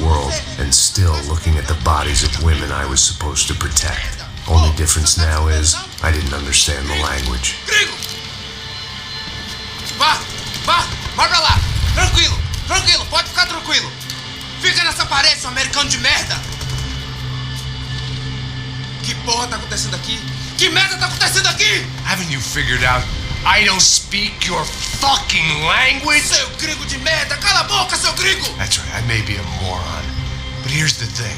world and still looking at the bodies of women I was supposed to protect. Only difference now is I didn't understand the language. Gringo! Vai pra lá! Tranquilo, pode ficar tranquilo. Fica nessa parede, seu americano de merda! Que porra tá acontecendo aqui? Que merda tá acontecendo aqui? Haven't you figured out I don't speak your fucking language? Seu gringo de merda! Cala a boca, seu gringo! That's right, I may be a moron, but here's the thing.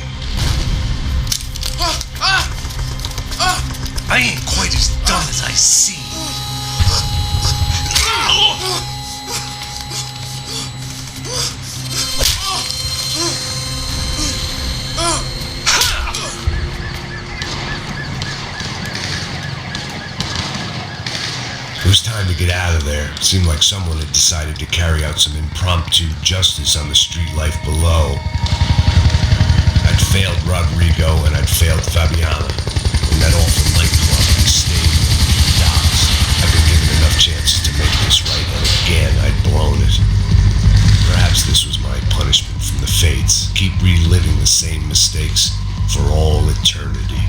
I ain't quite as dumb as I seem. It was time to get out of there. It seemed like someone had decided to carry out some impromptu justice on the street life below. I'd failed Rodrigo and I'd failed Fabiana. In that awful nightclub, the stadium, the docks. I'd been given enough chances to make this right, and again I'd blown it. Perhaps this was my punishment from the fates. Keep reliving the same mistakes for all eternity.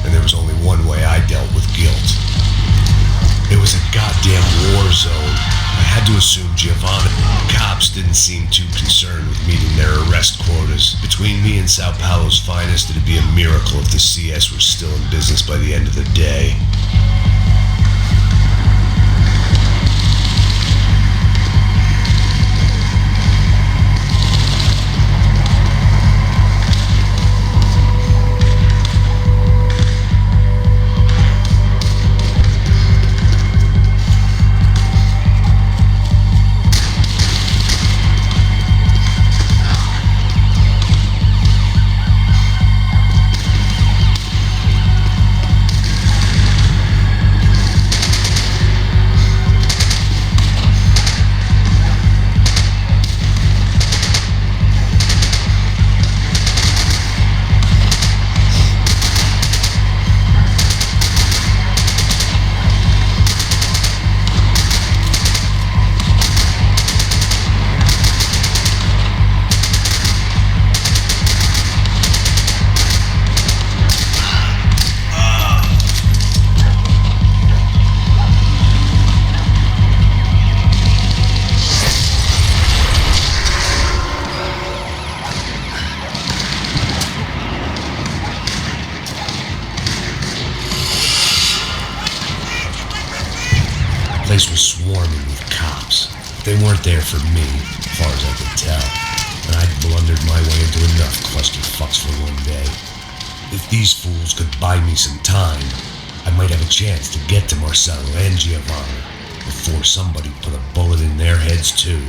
And there was only one way I dealt with guilt. It was a goddamn war zone. I had to assume Giovanna. Cops didn't seem too concerned with meeting their arrest quotas. Between me and Sao Paulo's finest, it'd be a miracle if the CS were still in business by the end of the day. The place was swarming with cops. They weren't there for me, as far as I could tell, and I'd blundered my way into enough clusterfucks for one day. If these fools could buy me some time, I might have a chance to get to Marcelo and Giovanna before somebody put a bullet in their heads too.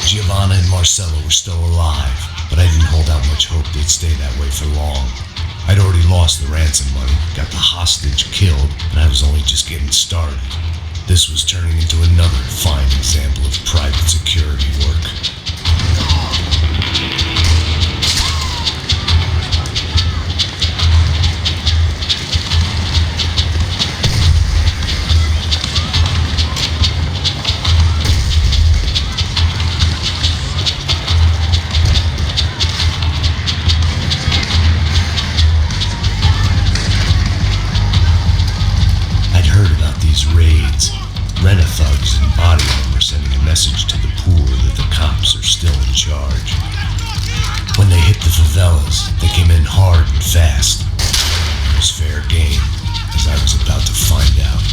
Giovanna and Marcelo were still alive, but I didn't hold out much hope they'd stay that way for long. I'd already lost the ransom money, got the hostage killed, and I was only just getting started. This was turning into another fine example of private security work. the favelas, they came in hard and fast. It was fair game, as I was about to find out.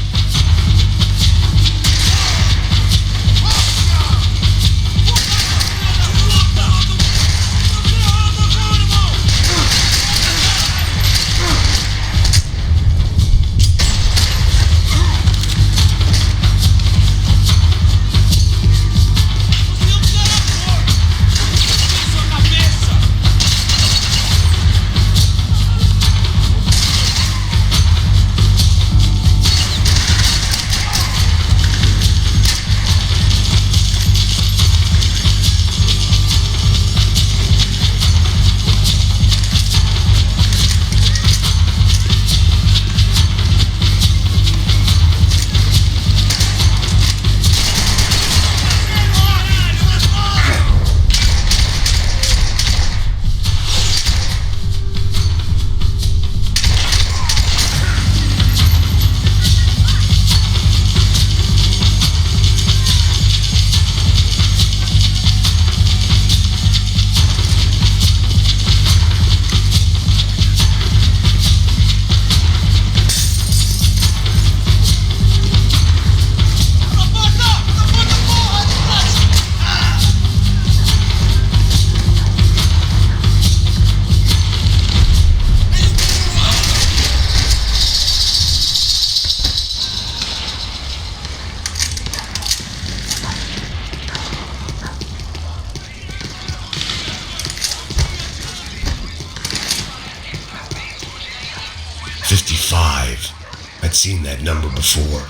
I'd seen that number before.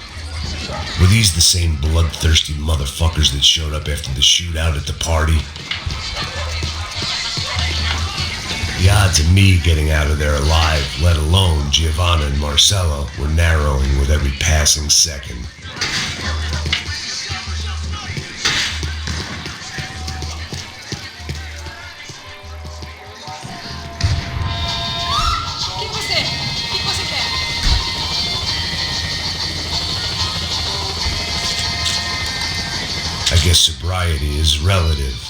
Were these the same bloodthirsty motherfuckers that showed up after the shootout at the party? The odds of me getting out of there alive, let alone Giovanna and Marcello, were narrowing with every passing second. I guess sobriety is relative.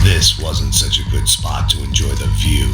This wasn't such a good spot to enjoy the view.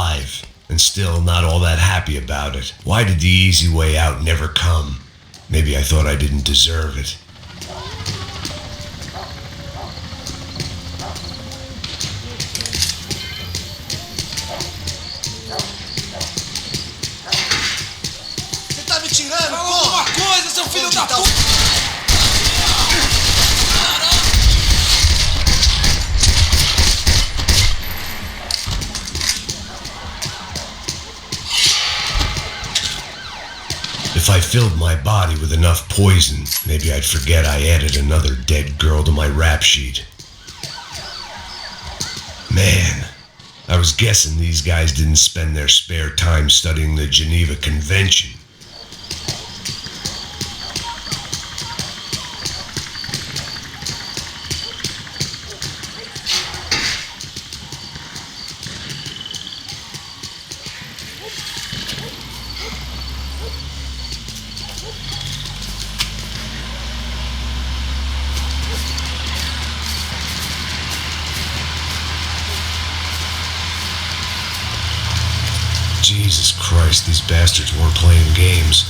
alive, and still not all that happy about it. Why did the easy way out never come? Maybe I thought I didn't deserve it. Você tá me tirando, fala alguma coisa, seu filho da puta! If I filled my body with enough poison, maybe I'd forget I added another dead girl to my rap sheet. Man, I was guessing these guys didn't spend their spare time studying the Geneva Convention. Jesus Christ, these bastards weren't playing games.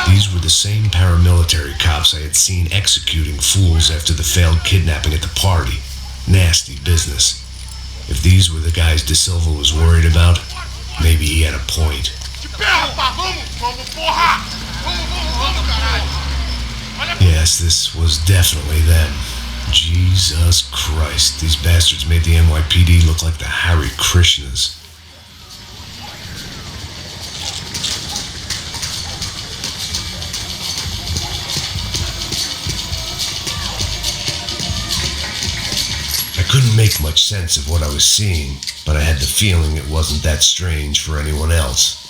These were the same paramilitary cops I had seen executing fools after the failed kidnapping at the party. Nasty business. If these were the guys De Silva was worried about, maybe he had a point. Yes, this was definitely them. Jesus Christ, these bastards made the NYPD look like the Hare Krishnas. I couldn't make much sense of what I was seeing, but I had the feeling it wasn't that strange for anyone else.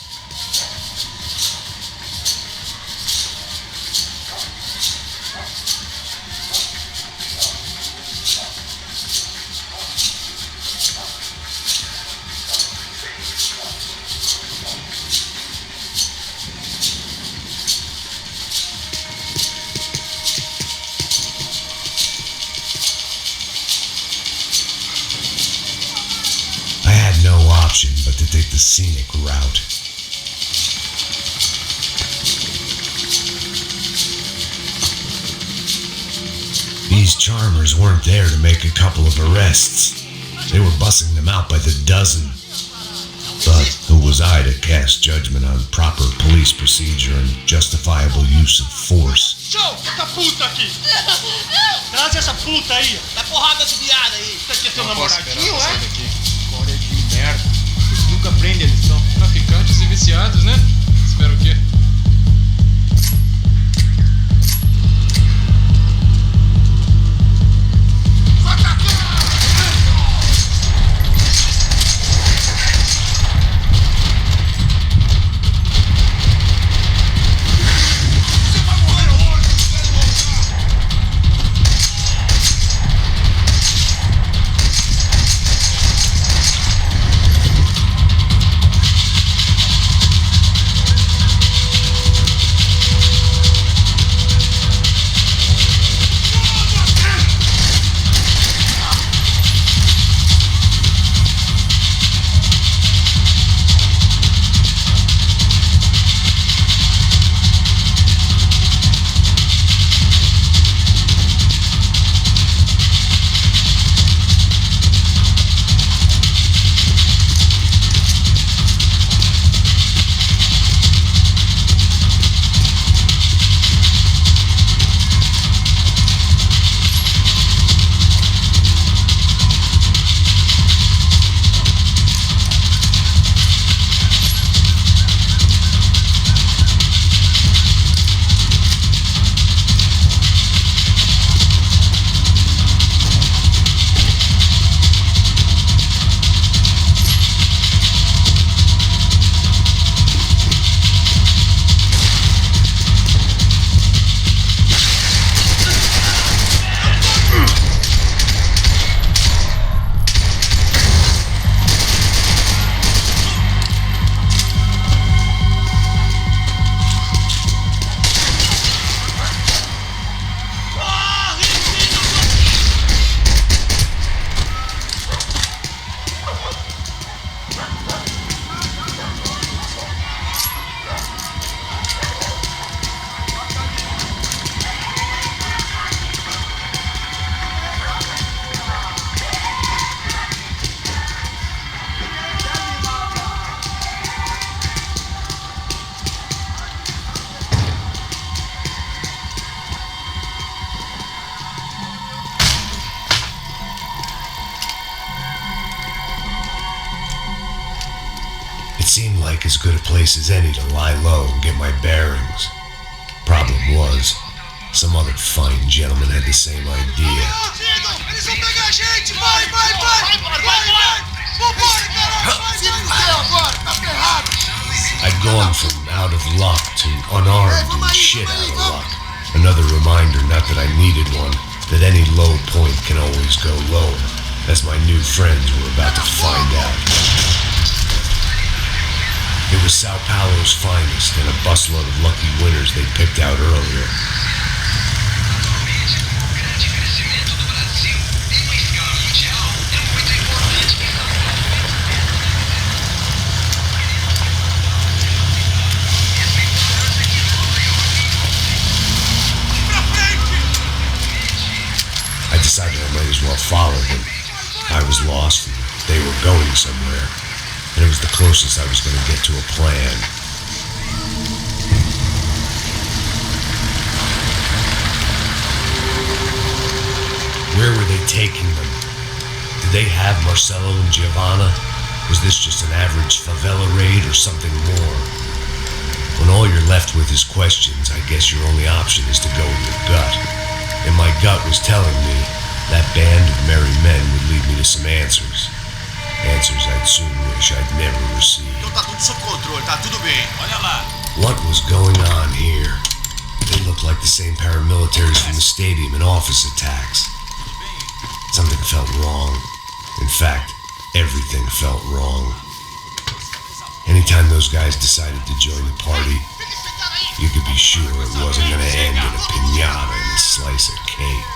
But to take the scenic route. These charmers weren't there to make a couple of arrests. They were bussing them out by the dozen. But who was I to cast judgment on proper police procedure and justifiable use of force? Show! Essa puta aqui! Traz essa puta aí! Dá porrada de viada aí! Isso aqui é seu namoradinho, é? História de merda. Vocês nunca aprendem a lição. Traficantes e viciados, né? Espero o quê? It seemed like as good a place as any to lie low and get my bearings. Problem was, some other fine gentleman had the same idea. Eles vão pegar a gente! Vai! Vambora, caralho! Se fudeu agora! Tá ferrado! I'd gone from out of luck to unarmed and shit out of luck. Another reminder, not that I needed one, that any low point can always go lower, as my new friends were about to find out. It was Sao Paulo's finest and a busload of lucky winners they picked out earlier. I decided I might as well follow them. I was lost, and they were going somewhere, and it was the closest I was going to get to a plan. Where were they taking them? Did they have Marcelo and Giovanna? Was this just an average favela raid or something more? When all you're left with is questions, I guess your only option is to go with your gut. And my gut was telling me that band of merry men would lead me to some answers. Answers I'd soon wish I'd never received. Então tá tudo sob controle, tá tudo bem. Olha lá. What was going on here? They looked like the same paramilitaries from the stadium in office attacks. Something felt wrong. In fact, everything felt wrong. Anytime those guys decided to join the party, you could be sure it wasn't going to end in a piñata and a slice of cake.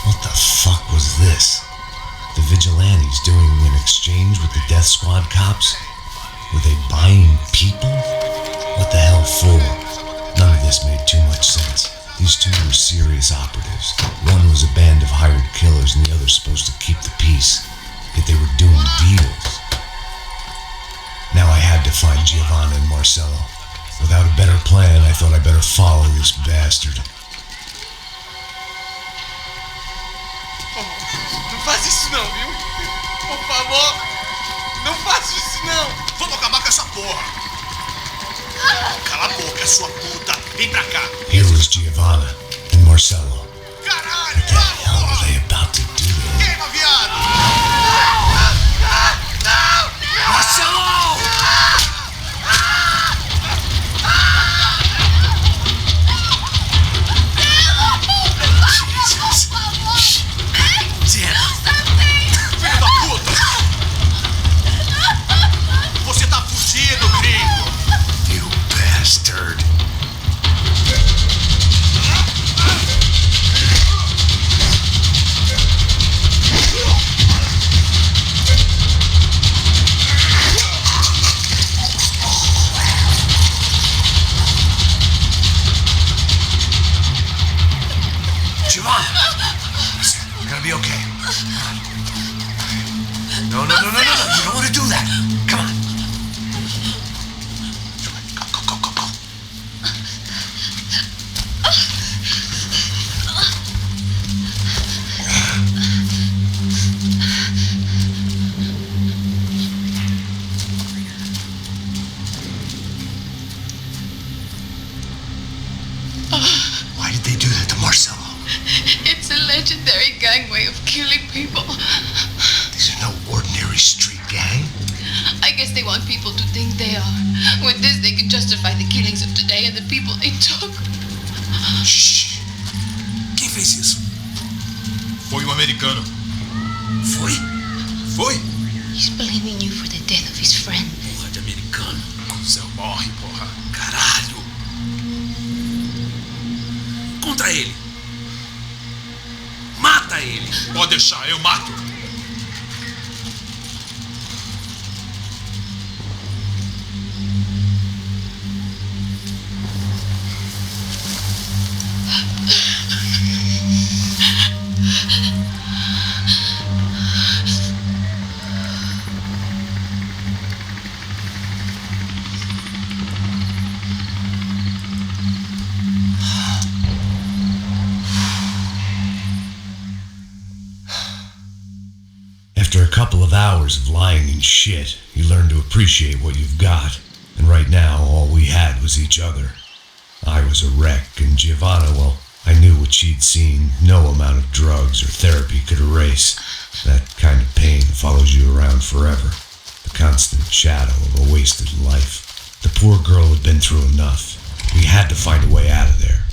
What the fuck was this? The vigilantes doing an exchange with the death squad cops? Were they buying people? What the hell for? None of this made too much sense. These two were serious operatives. One was a band of hired killers and the other supposed to keep the peace. Yet they were doing deals. Now I had to find Giovanna and Marcelo. Without a better plan, I thought I better follow this bastard. Não faz isso não, viu? Por favor, não faça isso não. Vamos acabar com essa porra. Cala a boca, sua puta. Vem pra cá. Here was Giovanna and Marcelo. Caralho, What the hell were they about to do? queima, viado. Não! Marcelo! Filho da puta! Você tá fugido, gringo! You bastard. Giovanna! You're gonna be okay. No. You don't want to do that. Come on. Go. Why did they do that to Marcelo? It's a legendary gang way of killing people. These are no ordinary street gang. I guess they want people to think they are. With this, they can justify the killings of today and the people they took. Shh. Quem fez isso? Foi um americano. Foi? He's blaming you for the death of his friend. Porra de americano. Zé morre, porra. Caralho. Contra ele. Mata ele. Pode deixar, eu mato. couple of hours of lying in shit, you learn to appreciate what you've got. And right now, all we had was each other. I was a wreck, and Giovanna, well, I knew what she'd seen no amount of drugs or therapy could erase. That kind of pain follows you around forever. The constant shadow of a wasted life. The poor girl had been through enough. We had to find a way out of there.